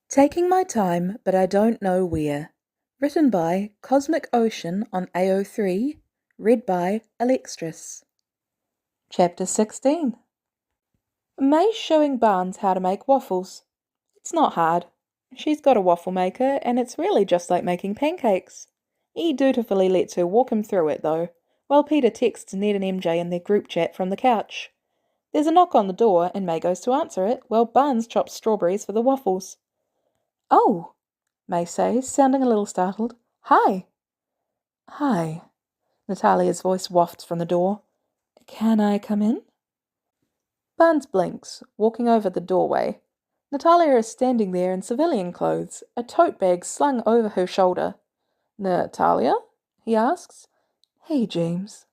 Taking My Time, But I Don't Know Where. Written by cosmicocean on AO3. Read by Alextris. Chapter 16. May's showing Barnes how to make waffles. It's not hard. She's got a waffle maker, and it's really just like making pancakes. He dutifully lets her walk him through it, though, while Peter texts Ned and MJ in their group chat from the couch. There's a knock on the door, and May goes to answer it, while Barnes chops strawberries for the waffles. "Oh," May says, sounding a little startled. "Hi." "Hi." Natalia's voice wafts from the door. "Can I come in?" Barnes blinks, walking over the doorway. Natalia is standing there in civilian clothes, a tote bag slung over her shoulder. "Natalia?" he asks. "Hey, James."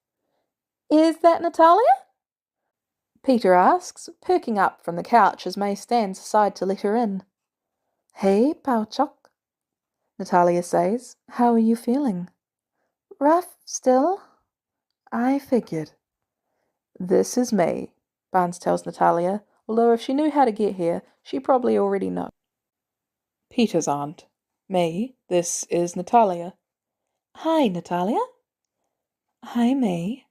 "Is that Natalia?" Peter asks, perking up from the couch as May stands aside to let her in. "Hey, Pauchok," Natalia says. "How are you feeling?" "Rough still." "I figured." "This is May," Barnes tells Natalia, although if she knew how to get here, she probably already knows. Peter's aunt. "May, this is Natalia." "Hi, Natalia." "Hi, May."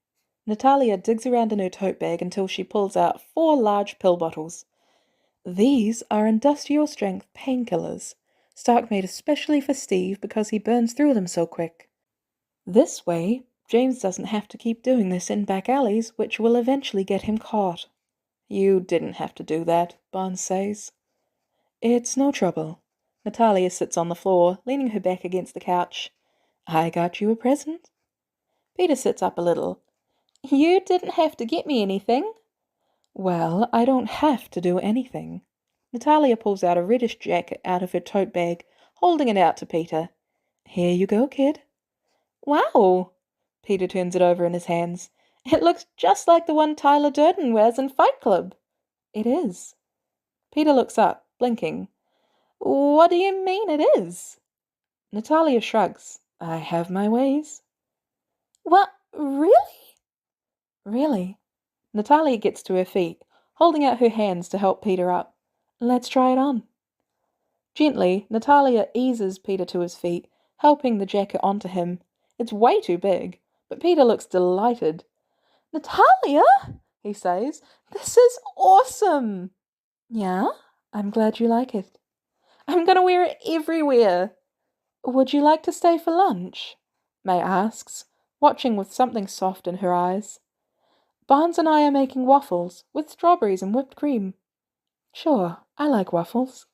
Natalia digs around in her tote bag until she pulls out 4 large pill bottles. "These are industrial-strength painkillers, stock made especially for Steve because he burns through them so quick. This way, James doesn't have to keep doing this in back alleys, which will eventually get him caught." "You didn't have to do that," Barnes says. "It's no trouble." Natalia sits on the floor, leaning her back against the couch. "I got you a present." Peter sits up a little. "You didn't have to get me anything." "Well, I don't have to do anything." Natalia pulls out a reddish jacket out of her tote bag, holding it out to Peter. "Here you go, kid." "Wow." Peter turns it over in his hands. "It looks just like the one Tyler Durden wears in Fight Club." "It is." Peter looks up, blinking. "What do you mean it is?" Natalia shrugs. "I have my ways." "What, really?" "Really." Natalia gets to her feet, holding out her hands to help Peter up. "Let's try it on." Gently, Natalia eases Peter to his feet, helping the jacket onto him. It's way too big, but Peter looks delighted. "Natalia," he says, "this is awesome." "Yeah? I'm glad you like it." "I'm gonna wear it everywhere." "Would you like to stay for lunch?" May asks, watching with something soft in her eyes. "Barnes and I are making waffles, with strawberries and whipped cream." "Sure, I like waffles."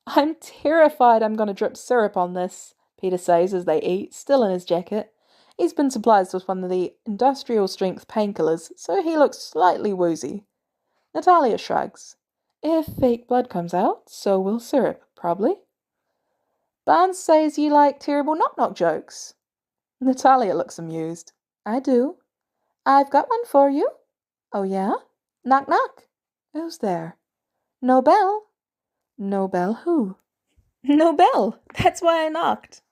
"I'm terrified I'm going to drip syrup on this," Peter says as they eat, still in his jacket. He's been supplied with one of the industrial-strength painkillers, so he looks slightly woozy. Natalia shrugs. "If fake blood comes out, so will syrup, probably." "Barnes says you like terrible knock-knock jokes." Natalia looks amused. "I do." "I've got one for you." "Oh, yeah?" "Knock, knock." "Who's there?" "No bell." "No bell who?" "No bell. That's why I knocked."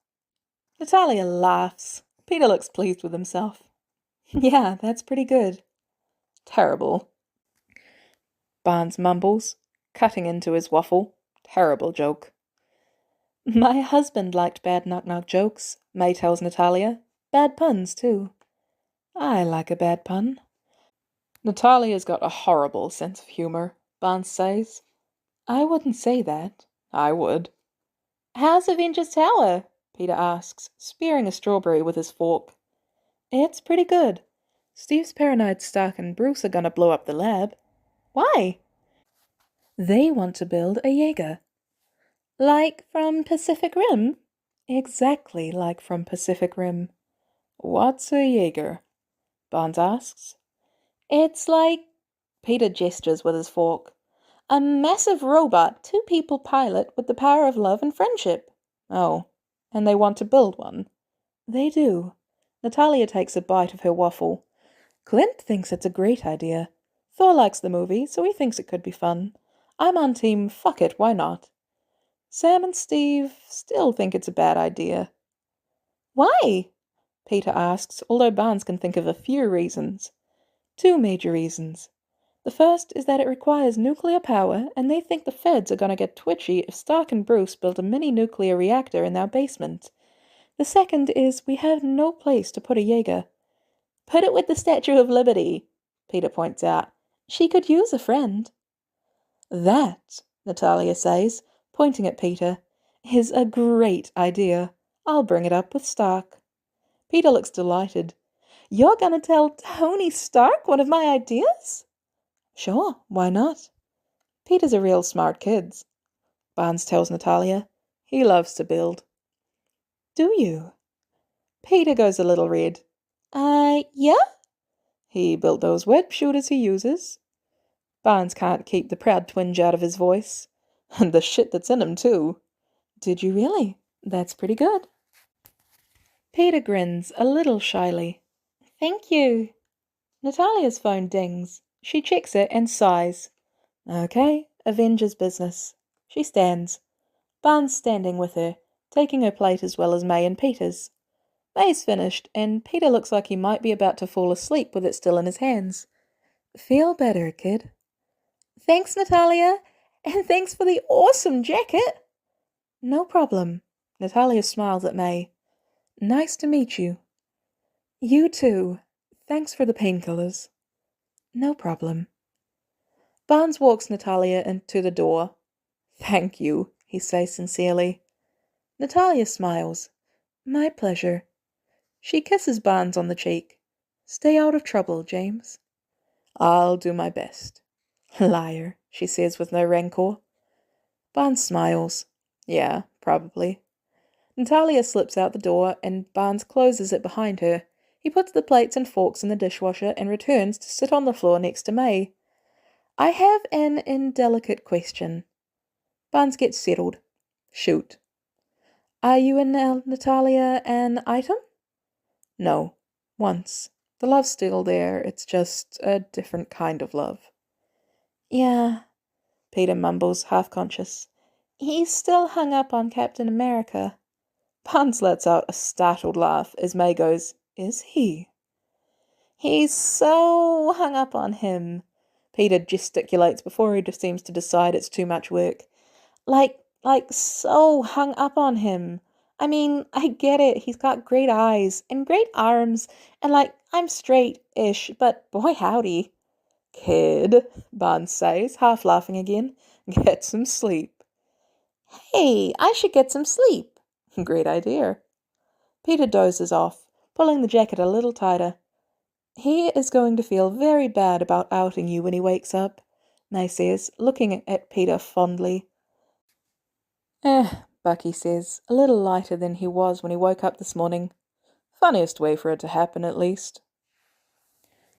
Natalia laughs. Peter looks pleased with himself. "Yeah, that's pretty good." "Terrible." Barnes mumbles, cutting into his waffle. "Terrible joke." "My husband liked bad knock-knock jokes," May tells Natalia. "Bad puns, too." "I like a bad pun." "Natalia's got a horrible sense of humor," Barnes says. "I wouldn't say that." "I would." "How's Avengers Tower?" Peter asks, spearing a strawberry with his fork. "It's pretty good. Steve's paranoid Stark and Bruce are gonna blow up the lab." "Why?" "They want to build a Jaeger." "Like from Pacific Rim?" "Exactly like from Pacific Rim." "What's a Jaeger?" Barnes asks. "It's like," Peter gestures with his fork, "a massive robot 2-people pilot with the power of love and friendship." "Oh, and they want to build one?" "They do." Natalia takes a bite of her waffle. "Clint thinks it's a great idea. Thor likes the movie, so he thinks it could be fun. I'm on team fuck it, why not? Sam and Steve still think it's a bad idea." "Why?" Peter asks, although Barnes can think of a few reasons. 2 major reasons. The first is that it requires nuclear power, and they think the feds are going to get twitchy if Stark and Bruce build a mini nuclear reactor in their basement. The second is we have no place to put a Jaeger. Put it with the Statue of Liberty, Peter points out. She could use a friend. That, Natalia says, pointing at Peter, is a great idea. I'll bring it up with Stark. Peter looks delighted. You're going to tell Tony Stark one of my ideas? Sure, why not? Peter's a real smart kid, Barnes tells Natalia. He loves to build. Do you? Peter goes a little red. Yeah? He built those web shooters he uses. Barnes can't keep the proud twinge out of his voice. And the shit that's in him, too. Did you really? That's pretty good. Peter grins a little shyly. Thank you. Natalia's phone dings. She checks it and sighs. Okay, Avengers business. She stands. Barnes standing with her, taking her plate as well as May and Peter's. May's finished, and Peter looks like he might be about to fall asleep with it still in his hands. Feel better, kid. Thanks, Natalia, and thanks for the awesome jacket. No problem. Natalia smiles at May. Nice to meet you. You too. Thanks for the painkillers. No problem. Barnes walks Natalia into the door. Thank you, he says sincerely. Natalia smiles. My pleasure. She kisses Barnes on the cheek. Stay out of trouble, James. I'll do my best. Liar, she says with no rancor. Barnes smiles. Yeah, probably. Natalia slips out the door, and Barnes closes it behind her. He puts the plates and forks in the dishwasher and returns to sit on the floor next to May. I have an indelicate question. Barnes gets settled. Shoot. Are you and Natalia an item? No. Once. The love's still there, it's just a different kind of love. Yeah, Peter mumbles, half-conscious. He's still hung up on Captain America. Barnes lets out a startled laugh as May goes, Is he? He's so hung up on him. Peter gesticulates before he seems to decide it's too much work. Like so hung up on him. I mean, I get it, he's got great eyes and great arms, and I'm straight-ish, but boy howdy. Kid, Barnes says, half laughing again, get some sleep. Hey, I should get some sleep. Great idea. Peter dozes off, pulling the jacket a little tighter. He is going to feel very bad about outing you when he wakes up, May says, looking at Peter fondly. Bucky says, a little lighter than he was when he woke up this morning. Funniest way for it to happen, at least.